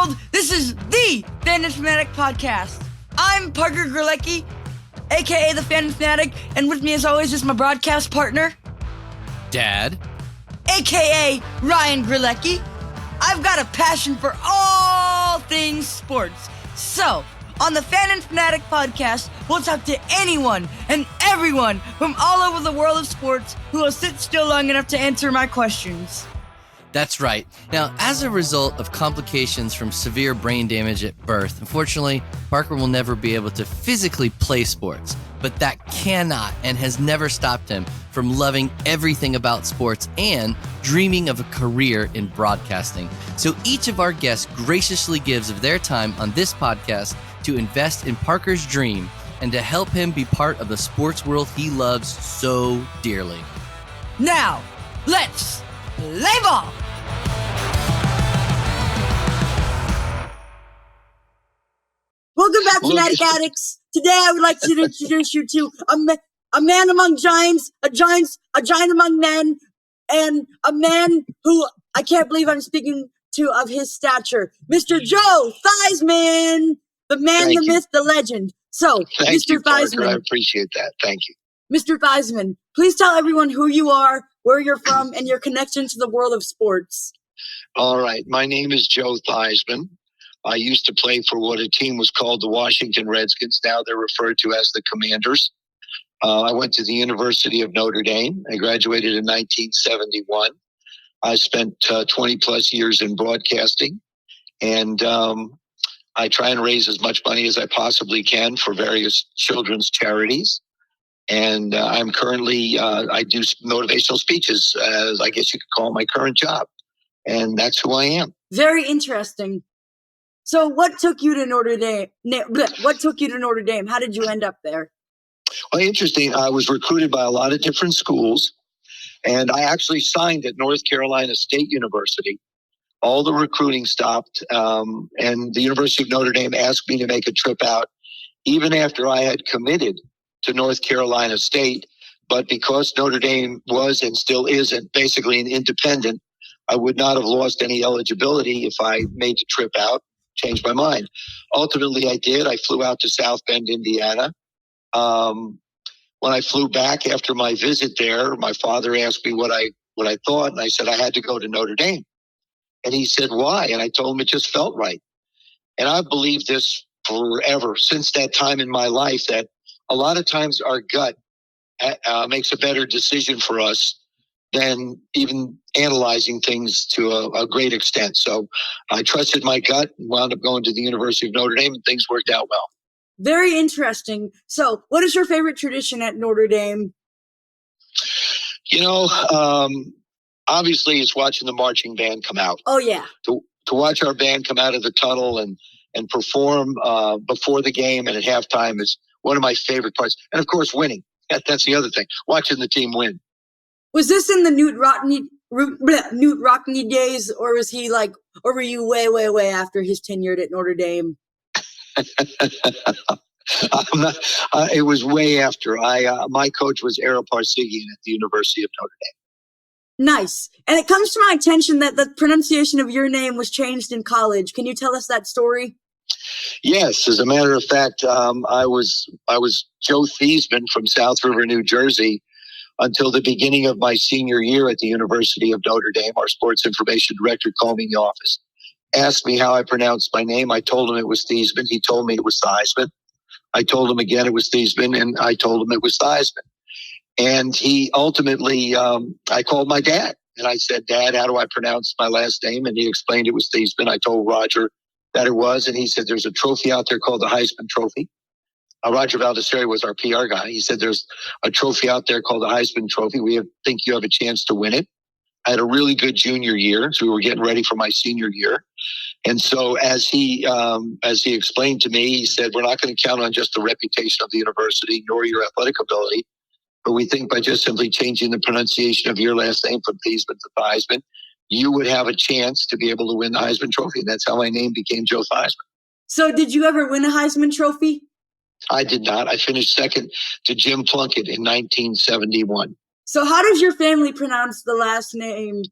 world. This is the Fan and Fanatic Podcast. I'm Parker Gerlecki, aka the Fan and Fanatic, and with me as always is my broadcast partner, Dad, aka Ryan Gerlecki. I've got a passion for all things sports. So, on the Fan and Fanatic Podcast, we'll talk to anyone and everyone from all over the world of sports who will sit still long enough to answer my questions. that's right. Now, as a result of complications from severe brain damage at birth, unfortunately, Parker will never be able to physically play sports, but that cannot and has never stopped him from loving everything about sports and dreaming of a career in broadcasting. So each of our guests graciously gives of their time on this podcast to invest in Parker's dream and to help him be part of the sports world he loves so dearly. Now, let's play ball! Welcome back, Fanatic Addicts. Today I would like to introduce you to a man among giants, a giant among men, and a man who I can't believe I'm speaking to of his stature, Mr. Joe Theismann, the man, the myth, the legend. So, Mr. Theismann, I appreciate that. Thank you. Mr. Theismann, please tell everyone who you are, where you're from, and your connection to the world of sports. All right. My name is Joe Theismann. I used to play for what a team was called the Washington Redskins. Now they're referred to as the Commanders. I went to the University of Notre Dame. I graduated in 1971. I spent 20 plus years in broadcasting, and I try and raise as much money as I possibly can for various children's charities. And I'm currently, I do motivational speeches, as I guess you could call my current job. And that's who I am. Very interesting. So what took you to Notre Dame? What took you to Notre Dame? How did you end up there? Well, interesting. I was recruited by a lot of different schools, and I actually signed at North Carolina State University. All the recruiting stopped, and the University of Notre Dame asked me to make a trip out, even after I had committed to North Carolina State. But because Notre Dame was and still is basically an independent, I would not have lost any eligibility if I made the trip out. Changed my mind. Ultimately, I did. I flew out to South Bend, Indiana. When I flew back after my visit there, my father asked me what I thought, and I said I had to go to Notre Dame. And he said, "Why?" And I told him it just felt right. And I've believed this forever, since that time in my life, that a lot of times our gut makes a better decision for us than even analyzing things to a great extent. So I trusted my gut and wound up going to the University of Notre Dame, and things worked out well. Very interesting. So what is your favorite tradition at Notre Dame? You know, obviously it's watching the marching band come out. Oh, yeah. To watch our band come out of the tunnel and perform before the game and at halftime is one of my favorite parts. And of course, winning. That's the other thing, watching the team win. Was this in the Newt Rockne days, or was he like, or were you way, way, way after his tenure at Notre Dame? It was way after. My coach was Ara Parsigian at the University of Notre Dame. Nice. And it comes to my attention that the pronunciation of your name was changed in college. Can you tell us that story? Yes, as a matter of fact, I was Joe Theismann from South River, New Jersey, until the beginning of my senior year at the University of Notre Dame. Our sports information director called me in the office, asked me how I pronounced my name. I told him it was Theismann. He told me it was Theismann. I told him again it was Theismann, and I told him it was Theismann. And he ultimately, I called my dad, and I said, "Dad, how do I pronounce my last name?" And he explained it was Theismann. I told Roger that it was, and he said, "There's a trophy out there called the Heisman Trophy." Roger Valdesari was our PR guy. He said, "There's a trophy out there called the Heisman Trophy. Think you have a chance to win it." I had a really good junior year, so we were getting ready for my senior year. And so as he explained to me, he said, "We're not going to count on just the reputation of the university nor your athletic ability, but we think by just simply changing the pronunciation of your last name from Theismann to Theismann, you would have a chance to be able to win the Heisman Trophy." And that's how my name became Joe Theismann. So did you ever win a Heisman Trophy? I did not. I finished second to Jim Plunkett in 1971. So how does your family pronounce the last name?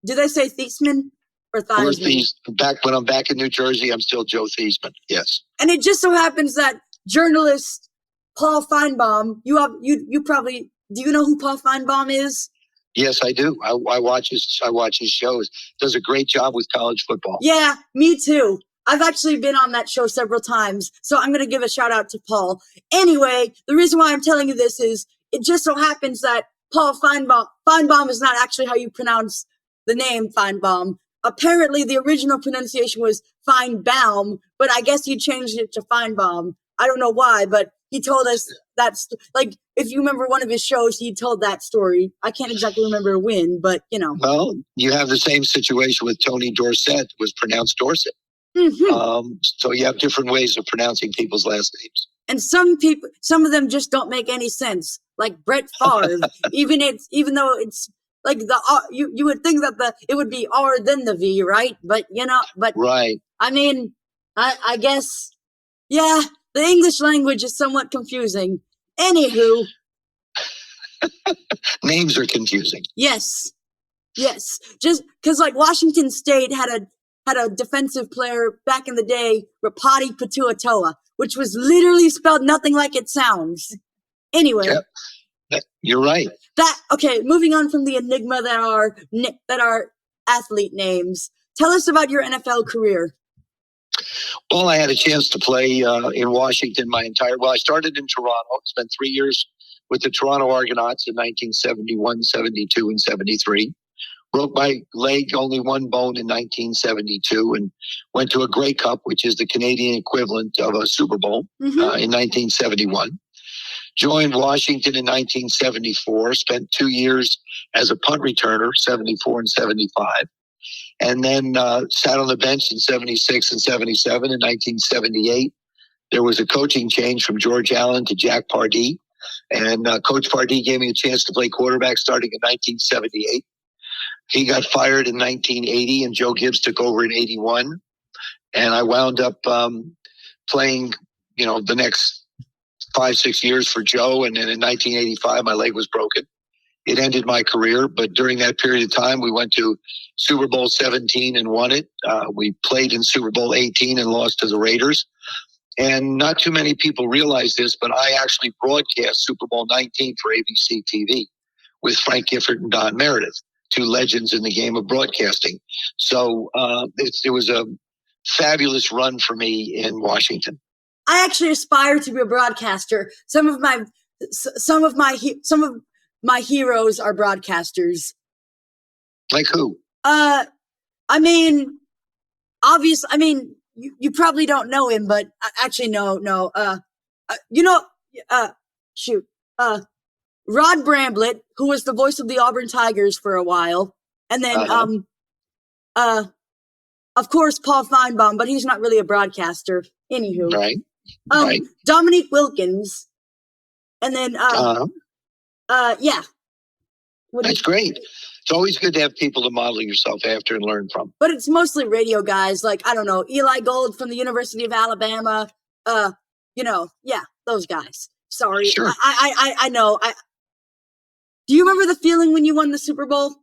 Do they say Theismann? for Theismann. Back when I'm back in New Jersey, I'm still Joe Theismann. Yes. And it just so happens that journalist Paul Feinbaum, you probably, do you know who Paul Feinbaum is? Yes, I do. I watch his shows. Does a great job with college football. Yeah, me too. I've actually been on that show several times, so I'm going to give a shout out to Paul. Anyway, the reason why I'm telling you this is it just so happens that Paul Feinbaum is not actually how you pronounce the name Feinbaum. Apparently, the original pronunciation was Feinbaum, but I guess he changed it to Feinbaum. I don't know why, but he told us that's like, if you remember one of his shows, he told that story. I can't exactly remember when, but you know. Well, you have the same situation with Tony Dorsett, was pronounced Dorset. Mm-hmm. So you have different ways of pronouncing people's last names. And some of them just don't make any sense. Like Brett Favre, even though it's like the R, you would think that it would be R then the V, right? But Right. I mean, I guess, yeah, the English language is somewhat confusing. Anywho, names are confusing. Yes, just because like Washington State had a defensive player back in the day, Rapati Patuatoa, which was literally spelled nothing like it sounds. Anyway. Yep. You're right. Okay, moving on from the enigma that are athlete names. Tell us about your NFL career. Well, I had a chance to play in Washington I started in Toronto, spent 3 years with the Toronto Argonauts in 1971, 72, and 73. Broke my leg, only one bone in 1972, and went to a Grey Cup, which is the Canadian equivalent of a Super Bowl, in 1971. Joined Washington in 1974, spent 2 years as a punt returner, 74 and 75. And then sat on the bench in 76 and 77. In 1978, there was a coaching change from George Allen to Jack Pardee. And Coach Pardee gave me a chance to play quarterback starting in 1978. He got fired in 1980, and Joe Gibbs took over in 81. And I wound up playing, the next 5-6 years for Joe. And then in 1985, my leg was broken. It ended my career, but during that period of time, we went to Super Bowl 17 and won it. We played in Super Bowl 18 and lost to the Raiders. And not too many people realize this, but I actually broadcast Super Bowl 19 for ABC TV with Frank Gifford and Don Meredith, two legends in the game of broadcasting. So it was a fabulous run for me in Washington. I actually aspire to be a broadcaster. Some of my heroes are broadcasters. Like who? I mean, you probably don't know him, but actually, no. Rod Bramblett, who was the voice of the Auburn Tigers for a while, and then, of course, Paul Feinbaum, but he's not really a broadcaster. Anywho, right. Dominique Wilkins, and then, yeah. That's great. It's always good to have people to model yourself after and learn from. But it's mostly radio guys, like, I don't know, Eli Gold from the University of Alabama. Yeah, those guys. Sorry. Sure. I know. Do you remember the feeling when you won the Super Bowl?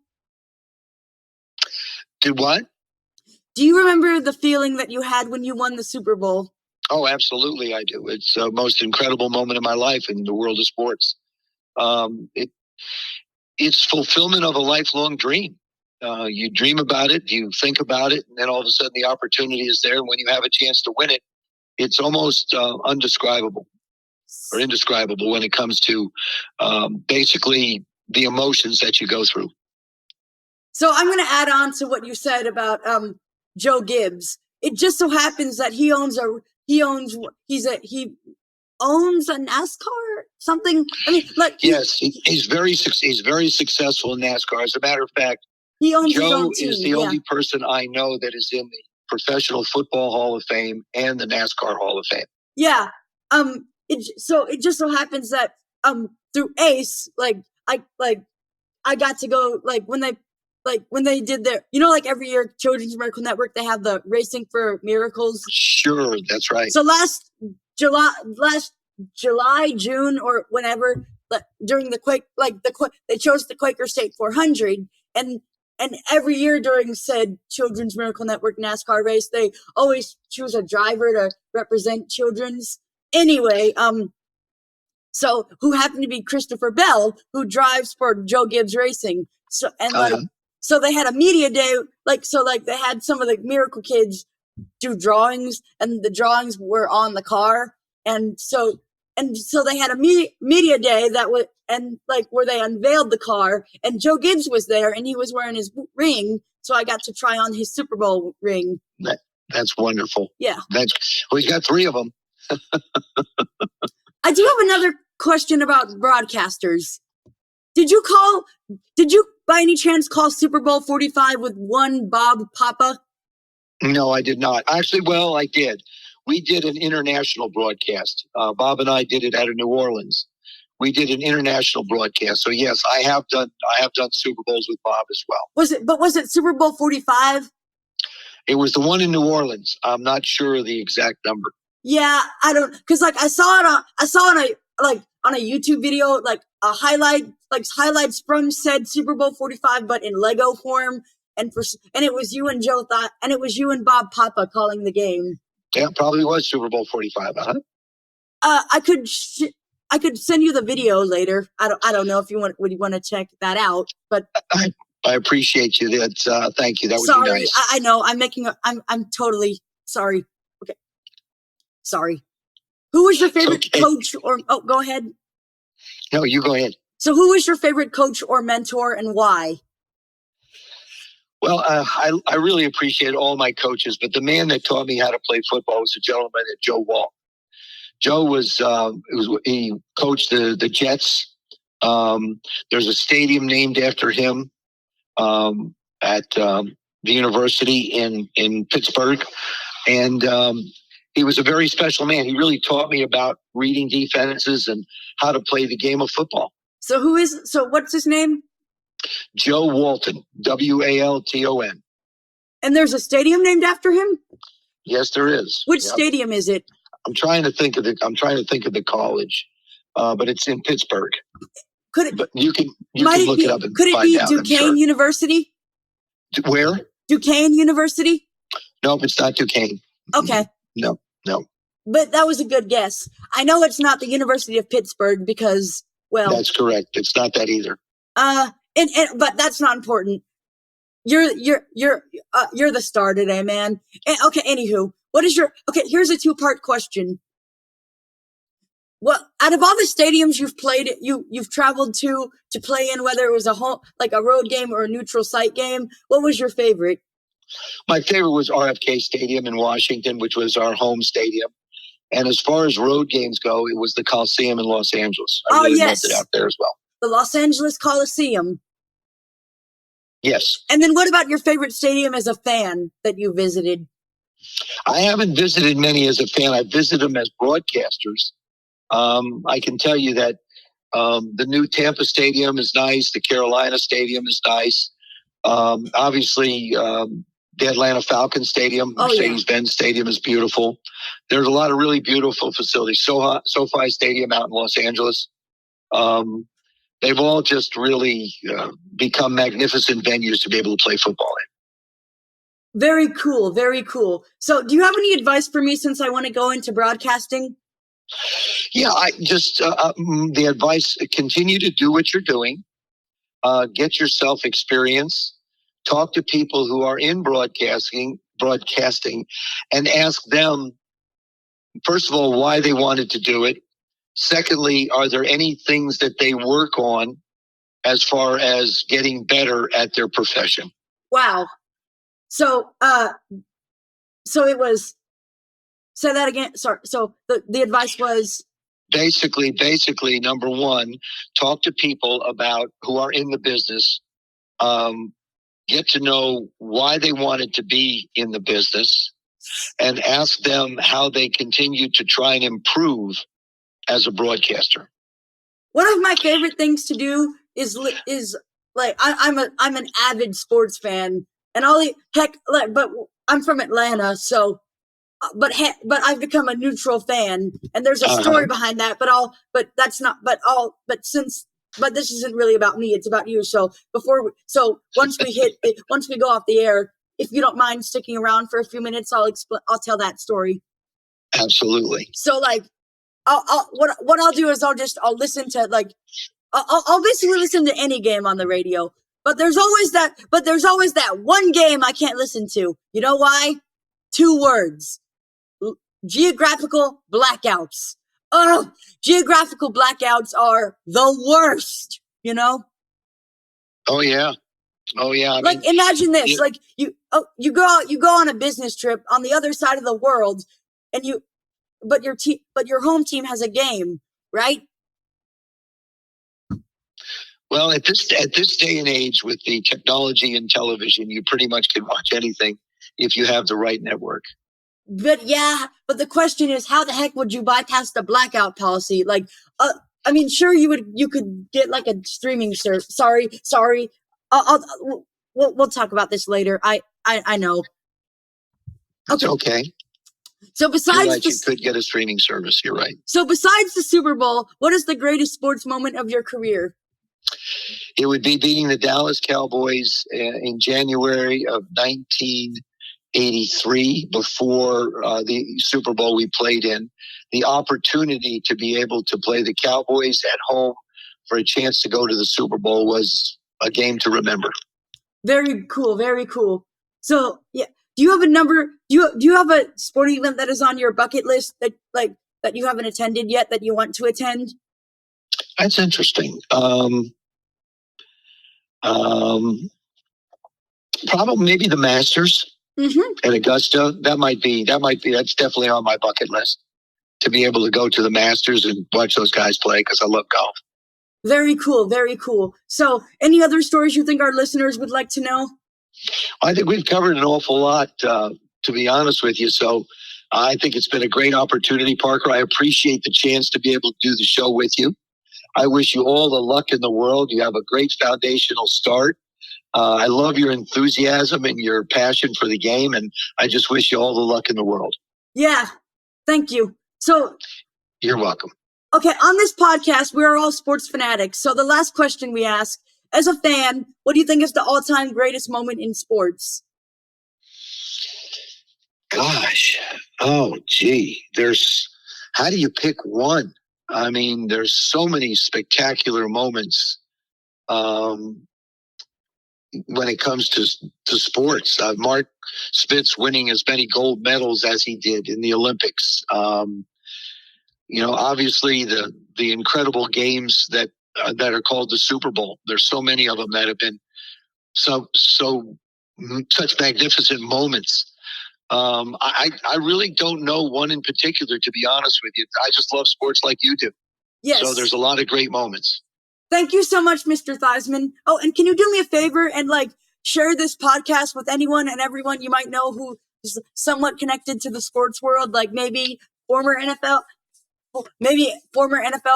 Did what? Do you remember the feeling that you had when you won the Super Bowl? Oh, absolutely, I do. It's the most incredible moment of my life in the world of sports. It's fulfillment of a lifelong dream. You dream about it, you think about it, and then all of a sudden the opportunity is there. And when you have a chance to win it, it's almost undescribable or indescribable when it comes to basically the emotions that you go through. So I'm going to add on to what you said about Joe Gibbs. It just so happens that he owns a NASCAR something. I mean, like yes, he's very successful in NASCAR. As a matter of fact, he owns Joe his own team, is the only person I know that is in the Professional Football Hall of Fame and the NASCAR Hall of Fame. Yeah. It just so happens that through Ace, I got to go when they did their, like every year Children's Miracle Network, they have the Racing for Miracles. Sure, that's right. So last July, June, or whenever, during the Quake, they chose the Quaker State 400, and and every year during said Children's Miracle Network NASCAR race, they always choose a driver to represent children's. Anyway, so who happened to be Christopher Bell, who drives for Joe Gibbs Racing. So so they had a media day, they had some of the Miracle kids do drawings, and the drawings were on the car, and so they had a media day where they unveiled the car, and Joe Gibbs was there, and he was wearing his ring, so I got to try on his Super Bowl ring. That's wonderful. Yeah, he's got 3 of them. I do have another question about broadcasters. Did you by any chance call Super Bowl 45 with one Bob Papa? No, I did not. Actually, well, I did. We did an international broadcast. Bob and I did it out of New Orleans. We did an international broadcast. So yes, I have done Super Bowls with Bob as well. Was it Super Bowl 45? It was the one in New Orleans. I'm not sure of the exact number. Yeah, I don't, because I saw it on a YouTube video, a highlights from said Super Bowl 45, but in Lego form, and it was you and it was you and Bob Papa calling the game. Yeah, it probably was Super Bowl 45. I could send you the video later. I don't know if you want to check that out, but I appreciate you. That's thank you. That would sorry, be nice. I know I'm totally sorry. Okay, sorry. Who was your favorite coach go ahead. No, you go ahead. So who was your favorite coach or mentor, and why? Well, I really appreciate all my coaches, but the man that taught me how to play football was a gentleman named Joe Wall. Joe he coached the Jets. There's a stadium named after him at the university in Pittsburgh, and he was a very special man. He really taught me about reading defenses and how to play the game of football. So what's his name? Joe Walton, Walton. And there's a stadium named after him? Yes, there is. Which stadium is it? I'm trying to think of the college, but it's in Pittsburgh. But you can look it up and find out. Could it be Duquesne University? Where? Duquesne University? Nope, it's not Duquesne. Okay. No. But that was a good guess. I know it's not the University of Pittsburgh because, well, that's correct. It's not that either. But that's not important. You're the star today, man. Okay. Anywho, here's a 2-part question. Well, out of all the stadiums you've played, you've traveled to play in, whether it was a home, like a road game or a neutral site game, what was your favorite? My favorite was RFK Stadium in Washington, which was our home stadium. And as far as road games go, it was the Coliseum in Los Angeles. I really loved it out there as well. The Los Angeles Coliseum. Yes. And then what about your favorite stadium as a fan that you visited? I haven't visited many as a fan. I visited them as broadcasters. I can tell you that the new Tampa Stadium is nice. The Carolina Stadium is nice. Obviously, the Atlanta Falcons Stadium, Mercedes-Benz Stadium is beautiful. There's a lot of really beautiful facilities. SoFi Stadium out in Los Angeles. They've all just really become magnificent venues to be able to play football in. Very cool. Very cool. So do you have any advice for me since I want to go into broadcasting? Yeah, I just the advice, continue to do what you're doing. Get yourself experience. Talk to people who are in broadcasting, and ask them, first of all, why they wanted to do it. Secondly, are there any things that they work on as far as getting better at their profession? Wow. So it was, say that again. Sorry. So the advice was basically, number one, talk to people about who are in the business. Get to know why they wanted to be in the business, and ask them how they continue to try and improve as a broadcaster. One of my favorite things to do is like I'm an avid sports fan, and but I'm from Atlanta, so but I've become a neutral fan, and there's a story behind that. But since but this isn't really about me. It's about you. So once we go off the air, if you don't mind sticking around for a few minutes, I'll tell that story. Absolutely. So like, what I'll do is I'll listen to like, I'll basically listen to any game on the radio. But there's always that one game I can't listen to. You know why? 2 words. Geographical blackouts. Oh, geographical blackouts are the worst, you know? Oh yeah. Like imagine this, like you go on a business trip on the other side of the world and but your home team has a game, right? Well, at this day and age, with the technology and television, you pretty much can watch anything if you have the right network. But the question is, how the heck would you bypass the blackout policy? Like, I mean, sure, you could get like a streaming service. Sorry. We'll talk about this later. I know. It's okay. So besides you could get a streaming service. You're right. So besides the Super Bowl, what is the greatest sports moment of your career? It would be beating the Dallas Cowboys in January of 1983, before the Super Bowl we played in. The opportunity to be able to play the Cowboys at home for a chance to go to the Super Bowl was a game to remember. Very cool. Very cool. So, yeah. Do you have a number? Do you have a sporting event that is on your bucket list that you haven't attended yet that you want to attend? That's interesting. Probably maybe the Masters at Augusta. That's definitely on my bucket list, to be able to go to the Masters and watch those guys play, because I love golf. Very cool. Very cool. So any other stories you think our listeners would like to know? I think we've covered an awful lot, to be honest with you. So I think it's been a great opportunity, Parker. I appreciate the chance to be able to do the show with you. I wish you all the luck in the world. You have a great foundational start. I love your enthusiasm and your passion for the game, and I just wish you all the luck in the world. Yeah, thank you. So you're welcome. Okay, on this podcast, we are all sports fanatics. So the last question we ask, as a fan, what do you think is the all-time greatest moment in sports? Gosh, oh gee, how do you pick one? I mean, there's so many spectacular moments when it comes to sports. Mark Spitz winning as many gold medals as he did in the Olympics. Obviously the incredible games that are called the Super Bowl. There's so many of them that have been such magnificent moments. I really don't know one in particular, to be honest with you. I just love sports like you do. Yes. So there's a lot of great moments. Thank you so much, Mr. Theismann. Oh, and can you do me a favor and share this podcast with anyone and everyone you might know who is somewhat connected to the sports world, like maybe former NFL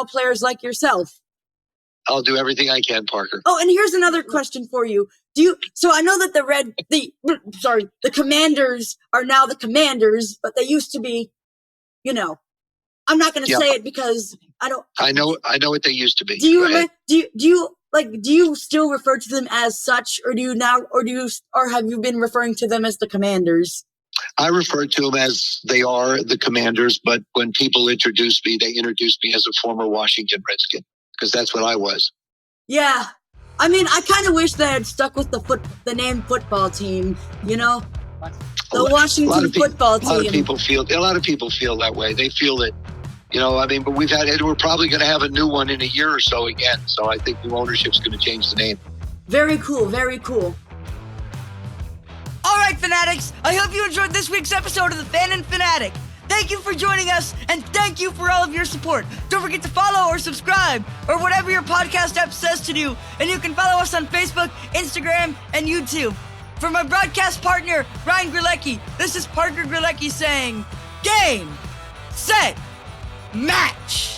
players like yourself? I'll do everything I can, Parker. Oh, and here's another question for you. So I know that the Commanders are now the Commanders, but they used to be, I'm not going to say it because I don't. I know what they used to be. Do you still refer to them as such, or have you been referring to them as the Commanders? I refer to them as they are the Commanders, but when people introduce me, they introduce me as a former Washington Redskin, because that's what I was. Yeah. I mean, I kind of wish they had stuck with the name football team, the Washington football team. A lot of people feel that way. They feel that, but we're probably going to have a new one in a year or so again. So I think new ownership's going to change the name. Very cool. Very cool. All right, Fanatics, I hope you enjoyed this week's episode of The Fan and Fanatic. Thank you for joining us, and thank you for all of your support. Don't forget to follow or subscribe, or whatever your podcast app says to do, and you can follow us on Facebook, Instagram, and YouTube. For my broadcast partner, Ryan Grelecki, this is Parker Grelecki saying, Game, Set, Match!